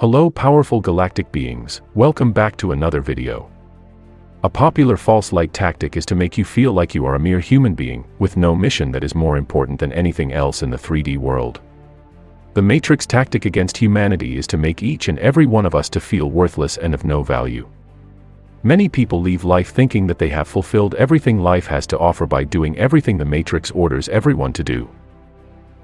Hello powerful galactic beings, welcome back to another video. A popular false light tactic is to make you feel like you are a mere human being, with no mission that is more important than anything else in the 3D world. The Matrix tactic against humanity is to make each and every one of us to feel worthless and of no value. Many people leave life thinking that they have fulfilled everything life has to offer by doing everything the Matrix orders everyone to do.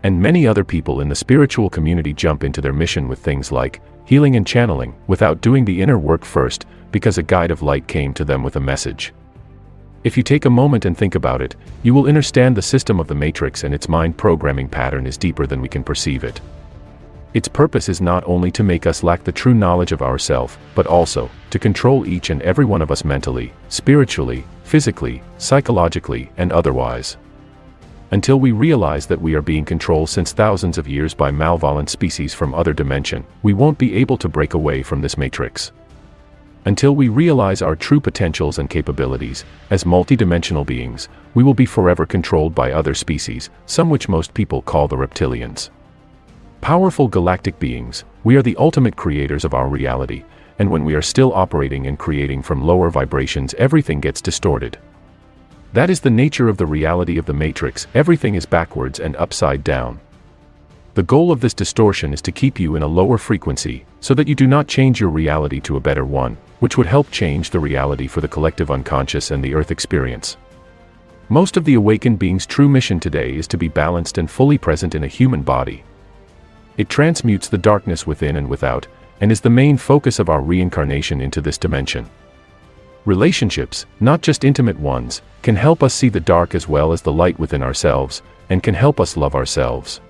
And many other people in the spiritual community jump into their mission with things like healing and channeling, without doing the inner work first, because a guide of light came to them with a message. If you take a moment and think about it, you will understand the system of the Matrix and its mind programming pattern is deeper than we can perceive it. Its purpose is not only to make us lack the true knowledge of ourselves, but also to control each and every one of us mentally, spiritually, physically, psychologically, and otherwise. Until we realize that we are being controlled since thousands of years by malevolent species from other dimension, we won't be able to break away from this matrix. Until we realize our true potentials and capabilities, as multidimensional beings, we will be forever controlled by other species, some which most people call the reptilians. Powerful galactic beings, we are the ultimate creators of our reality, and when we are still operating and creating from lower vibrations, everything gets distorted. That is the nature of the reality of the Matrix. Everything is backwards and upside down. The goal of this distortion is to keep you in a lower frequency, so that you do not change your reality to a better one, which would help change the reality for the collective unconscious and the Earth experience. Most of the awakened being's true mission today is to be balanced and fully present in a human body. It transmutes the darkness within and without, and is the main focus of our reincarnation into this dimension. Relationships, not just intimate ones, can help us see the dark as well as the light within ourselves, and can help us love ourselves.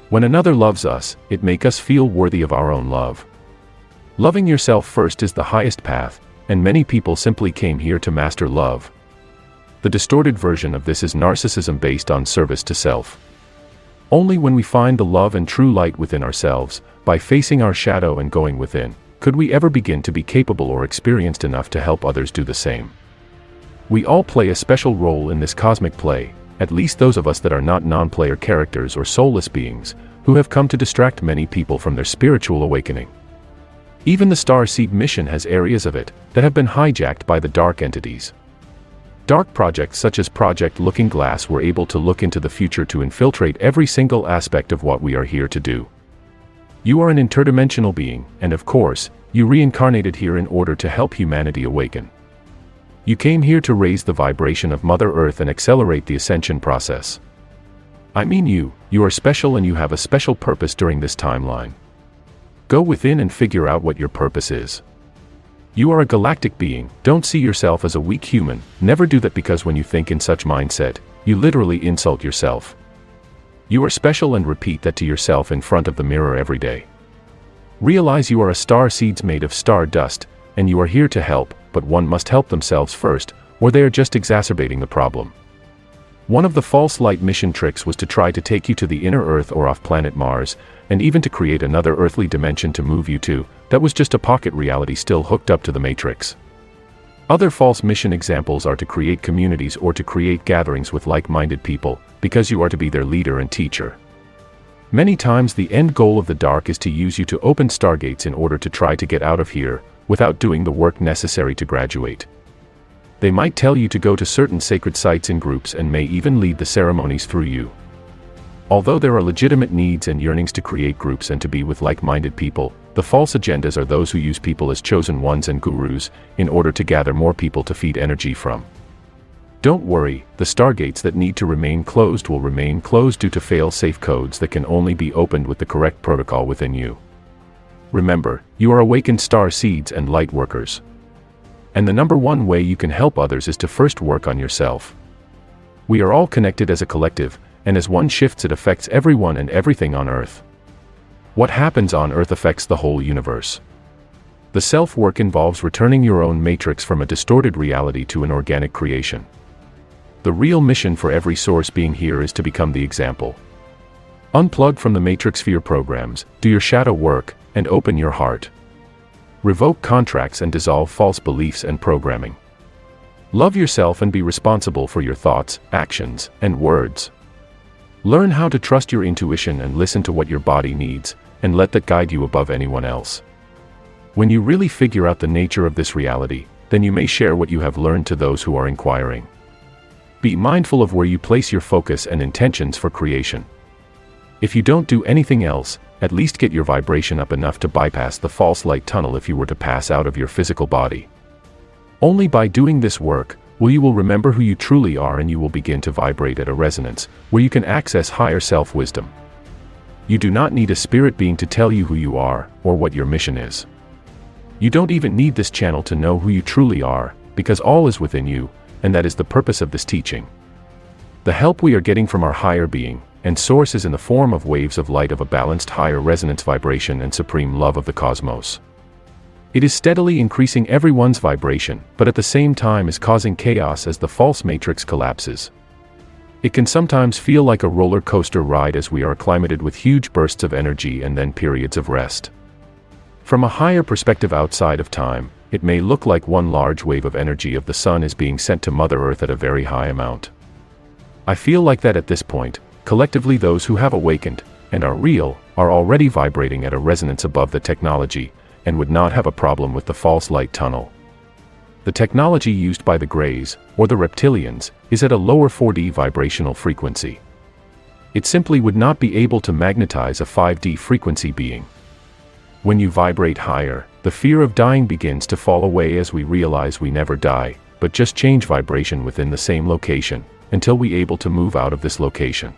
When another loves us, it makes us feel worthy of our own love. Loving yourself first is the highest path, and many people simply came here to master love. The distorted version of this is narcissism based on service to self. Only when we find the love and true light within ourselves, by facing our shadow and going within, could we ever begin to be capable or experienced enough to help others do the same. We all play a special role in this cosmic play, at least those of us that are not non-player characters or soulless beings, who have come to distract many people from their spiritual awakening. Even the Starseed mission has areas of it that have been hijacked by the dark entities. Dark projects such as Project Looking Glass were able to look into the future to infiltrate every single aspect of what we are here to do. You are an interdimensional being, and of course, you reincarnated here in order to help humanity awaken. You came here to raise the vibration of Mother Earth and accelerate the ascension process. I mean you are special and you have a special purpose during this timeline. Go within and figure out what your purpose is. You are a galactic being, don't see yourself as a weak human, never do that because when you think in such mindset, you literally insult yourself. You are special and repeat that to yourself in front of the mirror every day. Realize you are a star seeds made of star dust, and you are here to help, but one must help themselves first, or they are just exacerbating the problem. One of the false light mission tricks was to try to take you to the inner Earth or off planet Mars, and even to create another earthly dimension to move you to. That was just a pocket reality still hooked up to the Matrix. Other false mission examples are to create communities or to create gatherings with like-minded people, because you are to be their leader and teacher. Many times the end goal of the dark is to use you to open stargates in order to try to get out of here, without doing the work necessary to graduate. They might tell you to go to certain sacred sites in groups and may even lead the ceremonies through you. Although there are legitimate needs and yearnings to create groups and to be with like-minded people, the false agendas are those who use people as chosen ones and gurus, in order to gather more people to feed energy from. Don't worry, the stargates that need to remain closed will remain closed due to fail-safe codes that can only be opened with the correct protocol within you. Remember, you are awakened star seeds and light workers. And the number one way you can help others is to first work on yourself. We are all connected as a collective, and as one shifts it affects everyone and everything on Earth. What happens on Earth affects the whole universe. The self-work involves returning your own matrix from a distorted reality to an organic creation. The real mission for every source being here is to become the example. Unplug from the matrix fear programs, do your shadow work, and open your heart. Revoke contracts and dissolve false beliefs and programming. Love yourself and be responsible for your thoughts, actions, and words. Learn how to trust your intuition and listen to what your body needs, and let that guide you above anyone else. When you really figure out the nature of this reality, then you may share what you have learned to those who are inquiring. Be mindful of where you place your focus and intentions for creation. If you don't do anything else, at least get your vibration up enough to bypass the false light tunnel if you were to pass out of your physical body. Only by doing this work, you will remember who you truly are, and you will begin to vibrate at a resonance where you can access higher self-wisdom. You do not need a spirit being to tell you who you are or what your mission is. You don't even need this channel to know who you truly are, because all is within you, and that is the purpose of this teaching. The help we are getting from our higher being and source is in the form of waves of light of a balanced higher resonance vibration and supreme love of the cosmos. It is steadily increasing everyone's vibration, but at the same time is causing chaos as the false matrix collapses. It can sometimes feel like a roller coaster ride as we are acclimated with huge bursts of energy and then periods of rest. From a higher perspective outside of time, it may look like one large wave of energy of the sun is being sent to Mother Earth at a very high amount. I feel like that at this point, collectively those who have awakened, and are real, are already vibrating at a resonance above the technology, and would not have a problem with the false light tunnel. The technology used by the Greys, or the reptilians, is at a lower 4D vibrational frequency. It simply would not be able to magnetize a 5D frequency being. When you vibrate higher, the fear of dying begins to fall away as we realize we never die, but just change vibration within the same location, until we able to move out of this location.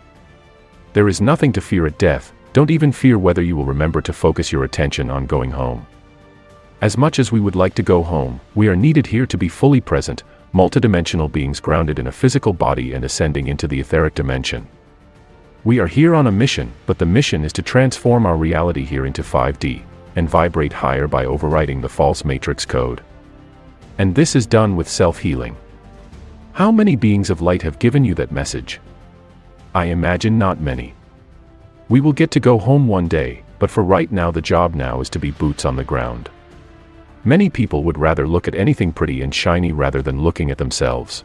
There is nothing to fear at death. Don't even fear whether you will remember to focus your attention on going home. As much as we would like to go home, we are needed here to be fully present, multidimensional beings grounded in a physical body and ascending into the etheric dimension. We are here on a mission, but the mission is to transform our reality here into 5D, and vibrate higher by overriding the false matrix code. And this is done with self-healing. How many beings of light have given you that message? I imagine not many. We will get to go home one day, but for right now the job now is to be boots on the ground. Many people would rather look at anything pretty and shiny rather than looking at themselves.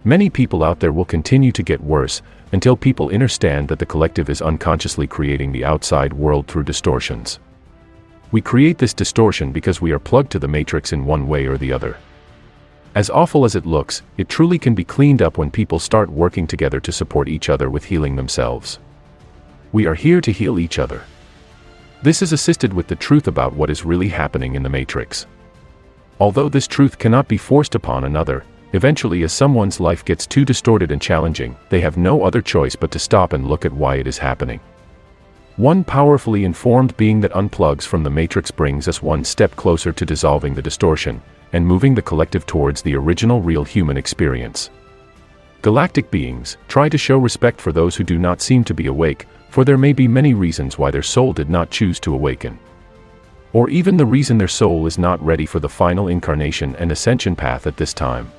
Many people out there will continue to get worse, until people understand that the collective is unconsciously creating the outside world through distortions. We create this distortion because we are plugged to the matrix in one way or the other. As awful as it looks, it truly can be cleaned up when people start working together to support each other with healing themselves. We are here to heal each other. This is assisted with the truth about what is really happening in the matrix. Although this truth cannot be forced upon another, eventually as someone's life gets too distorted and challenging, they have no other choice but to stop and look at why it is happening. One powerfully informed being that unplugs from the matrix brings us one step closer to dissolving the distortion, and moving the collective towards the original real human experience. Galactic beings, try to show respect for those who do not seem to be awake, for there may be many reasons why their soul did not choose to awaken. Or even the reason their soul is not ready for the final incarnation and ascension path at this time.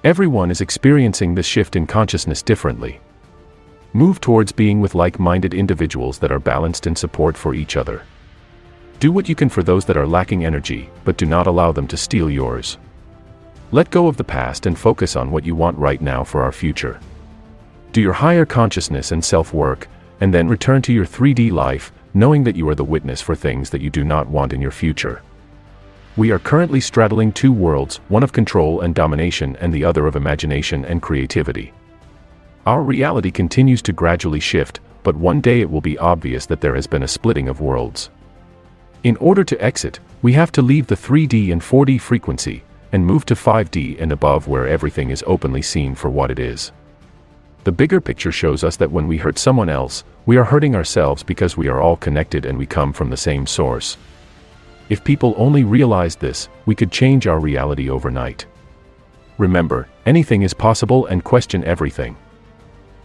Everyone is experiencing this shift in consciousness differently. Move towards being with like-minded individuals that are balanced in support for each other. Do what you can for those that are lacking energy, but do not allow them to steal yours. Let go of the past and focus on what you want right now for our future. Do your higher consciousness and self-work, and then return to your 3D life, knowing that you are the witness for things that you do not want in your future. We are currently straddling two worlds, one of control and domination and the other of imagination and creativity. Our reality continues to gradually shift, but one day it will be obvious that there has been a splitting of worlds. In order to exit, we have to leave the 3D and 4D frequency, and move to 5D and above where everything is openly seen for what it is. The bigger picture shows us that when we hurt someone else, we are hurting ourselves because we are all connected and we come from the same source. If people only realized this, we could change our reality overnight. Remember, anything is possible, and question everything.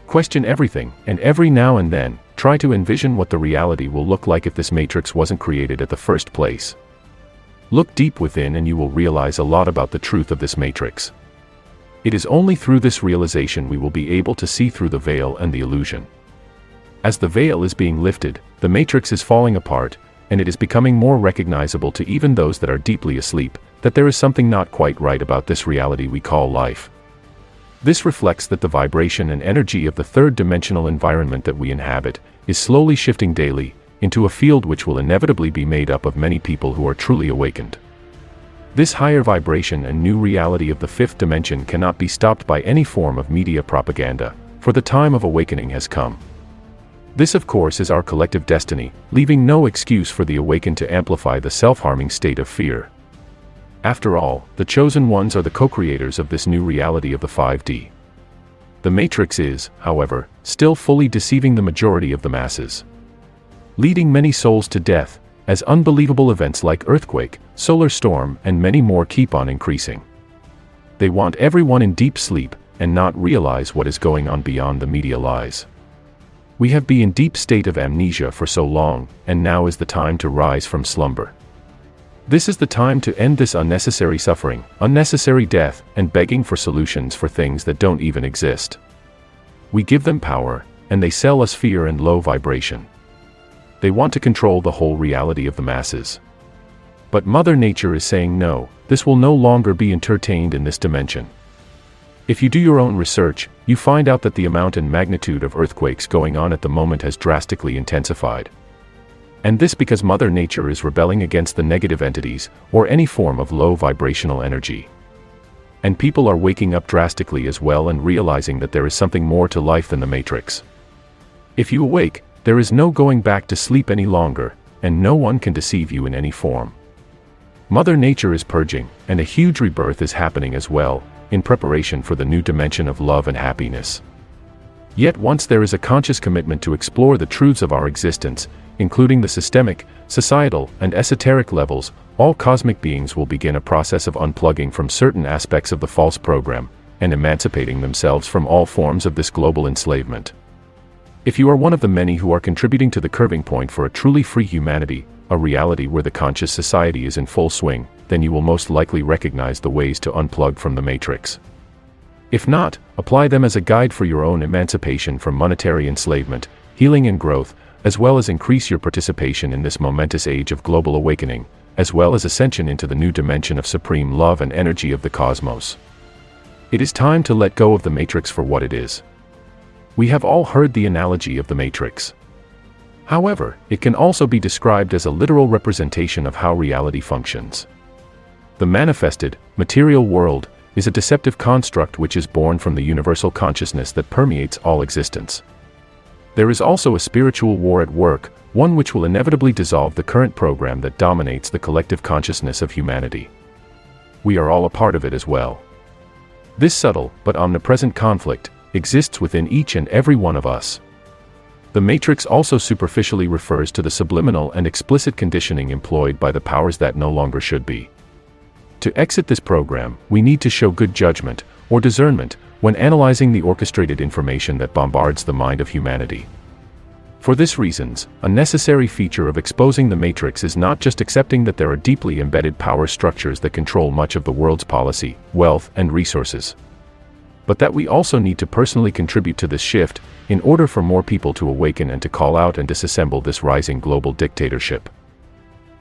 Question everything, and every now and then, try to envision what the reality will look like if this matrix wasn't created at the first place. Look deep within and you will realize a lot about the truth of this matrix. It is only through this realization we will be able to see through the veil and the illusion. As the veil is being lifted, the matrix is falling apart, and it is becoming more recognizable to even those that are deeply asleep, that there is something not quite right about this reality we call life. This reflects that the vibration and energy of the third-dimensional environment that we inhabit is slowly shifting daily, into a field which will inevitably be made up of many people who are truly awakened. This higher vibration and new reality of the fifth dimension cannot be stopped by any form of media propaganda, for the time of awakening has come. This, of course, is our collective destiny, leaving no excuse for the awakened to amplify the self-harming state of fear. After all, the chosen ones are the co-creators of this new reality of the 5D. The Matrix is, however, still fully deceiving the majority of the masses, leading many souls to death, as unbelievable events like earthquake, solar storm, and many more keep on increasing. They want everyone in deep sleep, and not realize what is going on beyond the media lies. We have been in deep state of amnesia for so long, and now is the time to rise from slumber. This is the time to end this unnecessary suffering, unnecessary death, and begging for solutions for things that don't even exist. We give them power, and they sell us fear and low vibration. They want to control the whole reality of the masses. But Mother Nature is saying no, this will no longer be entertained in this dimension. If you do your own research, you find out that the amount and magnitude of earthquakes going on at the moment has drastically intensified. And this because Mother Nature is rebelling against the negative entities, or any form of low vibrational energy. And people are waking up drastically as well and realizing that there is something more to life than the Matrix. If you awake, there is no going back to sleep any longer, and no one can deceive you in any form. Mother Nature is purging, and a huge rebirth is happening as well, in preparation for the new dimension of love and happiness. Yet once there is a conscious commitment to explore the truths of our existence, including the systemic, societal, and esoteric levels, all cosmic beings will begin a process of unplugging from certain aspects of the false program, and emancipating themselves from all forms of this global enslavement. If you are one of the many who are contributing to the curving point for a truly free humanity, a reality where the conscious society is in full swing, then you will most likely recognize the ways to unplug from the Matrix. If not, apply them as a guide for your own emancipation from monetary enslavement, healing and growth, as well as increase your participation in this momentous age of global awakening, as well as ascension into the new dimension of supreme love and energy of the cosmos. It is time to let go of the Matrix for what it is. We have all heard the analogy of the Matrix. However, it can also be described as a literal representation of how reality functions. The manifested, material world is a deceptive construct which is born from the universal consciousness that permeates all existence. There is also a spiritual war at work, one which will inevitably dissolve the current program that dominates the collective consciousness of humanity. We are all a part of it as well. This subtle, but omnipresent conflict, exists within each and every one of us. The Matrix also superficially refers to the subliminal and explicit conditioning employed by the powers that no longer should be. To exit this program, we need to show good judgment, or discernment, when analyzing the orchestrated information that bombards the mind of humanity. For this reasons, a necessary feature of exposing the Matrix is not just accepting that there are deeply embedded power structures that control much of the world's policy, wealth, and resources, but that we also need to personally contribute to this shift, in order for more people to awaken and to call out and disassemble this rising global dictatorship.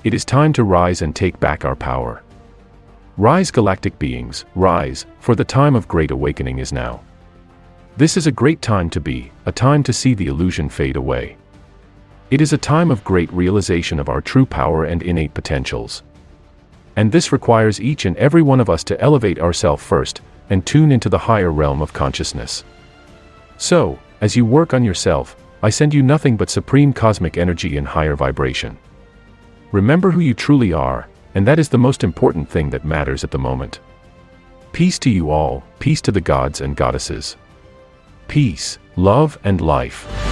It is time to rise and take back our power. Rise, galactic beings, rise, for the time of great awakening is now. This is a great time to be, a time to see the illusion fade away. It is a time of great realization of our true power and innate potentials. And this requires each and every one of us to elevate ourselves first, and tune into the higher realm of consciousness. So, as you work on yourself, I send you nothing but supreme cosmic energy and higher vibration. Remember who you truly are, and that is the most important thing that matters at the moment. Peace to you all, peace to the gods and goddesses. Peace, love, and life.